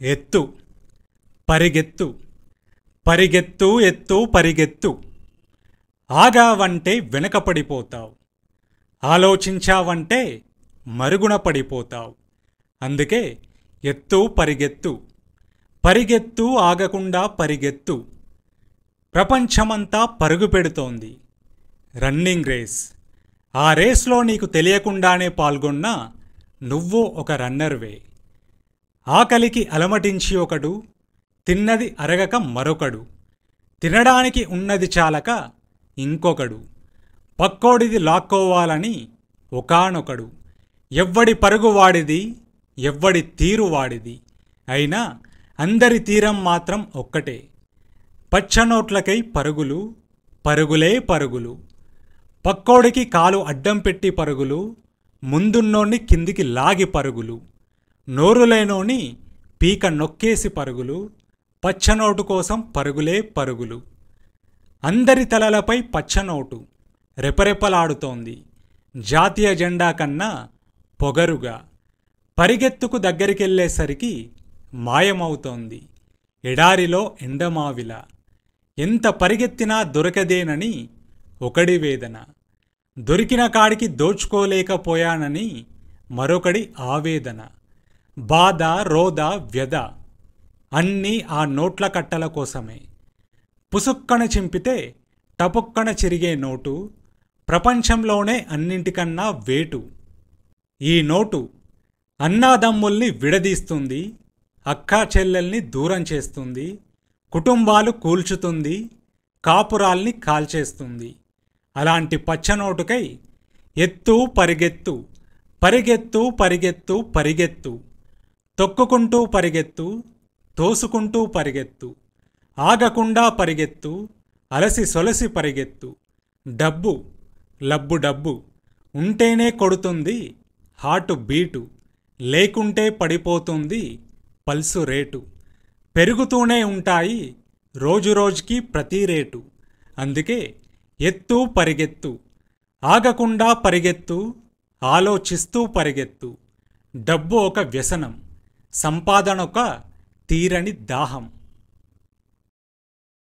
ఎత్తు పరిగెత్తు పరిగెత్తు ఎత్తు పరిగెత్తు. ఆగావంటే వెనకపడిపోతావు, ఆలోచించావంటే మరుగున పడిపోతావు. అందుకే ఎత్తు పరిగెత్తు, పరిగెత్తు ఆగకుండా పరిగెత్తు. ప్రపంచమంతా పరుగు పెడుతోంది, రన్నింగ్ రేస్. ఆ రేస్లో నీకు తెలియకుండానే పాల్గొన్నా నువ్వు ఒక రన్నర్వే. ఆకలికి అలమటించి ఒకడు, తిన్నది అరగక మరొకడు, తినడానికి ఉన్నది చాలక ఇంకొకడు, పక్కోడిది లాక్కోవాలని ఒకానొకడు. ఎవ్వడి పరుగు వాడిది, ఎవ్వడి తీరు వాడిది, అయినా అందరి తీరం మాత్రం ఒక్కటే. పచ్చనోట్లకై పరుగులు, పరుగులే పరుగులు. పక్కోడికి కాలు అడ్డం పెట్టి పరుగులు, ముందున్నోణ్ణి కిందికి లాగి పరుగులు. నోరులేనోని పీక నొక్కేసి పరుగులు, పచ్చనోటు కోసం పరుగులే పరుగులు. అందరి తలలపై పచ్చనోటు రెపరెపలాడుతోంది, జాతీయ జెండా కన్నా పొగరుగా. పరిగెత్తుకు దగ్గరికెళ్ళేసరికి మాయమవుతోంది, ఎడారిలో ఎండమావిలా. ఎంత పరిగెత్తినా దొరకదేనని ఒకడి వేదన, దొరికిన కాడికి దోచుకోలేకపోయానని మరొకడి ఆవేదన. బాధ, రోద, వ్యధ అన్నీ ఆ నోట్ల కట్టల కోసమే. పుసుక్కన చింపితే టపుక్కన చిరిగే నోటు ప్రపంచంలోనే అన్నింటికన్నా వేటు. ఈ నోటు అన్నాదమ్ముల్ని విడదీస్తుంది, అక్కా చెల్లెల్ని దూరం చేస్తుంది, కుటుంబాలు కూల్చుతుంది, కాపురాల్ని కాల్చేస్తుంది. అలాంటి పచ్చనోటుకై ఎత్తు పరిగెత్తు, పరిగెత్తు పరిగెత్తు పరిగెత్తు. తొక్కుకుంటూ పరిగెత్తు, తోసుకుంటూ పరిగెత్తు, ఆగకుండా పరిగెత్తు, అలసి సొలసి పరిగెత్తు. డబ్బు లబ్బు డబ్బు ఉంటేనే కొడుతుంది హార్టు బీటు, లేకుంటే పడిపోతుంది పల్సు రేటు. పెరుగుతూనే ఉంటాయి రోజురోజుకి ప్రతి రేటు. అందుకే ఎత్తు పరిగెత్తు, ఆగకుండా పరిగెత్తు, ఆలోచిస్తూ పరిగెత్తు. డబ్బు ఒక వ్యసనం, సంపాదన ఒక తీరని దాహం.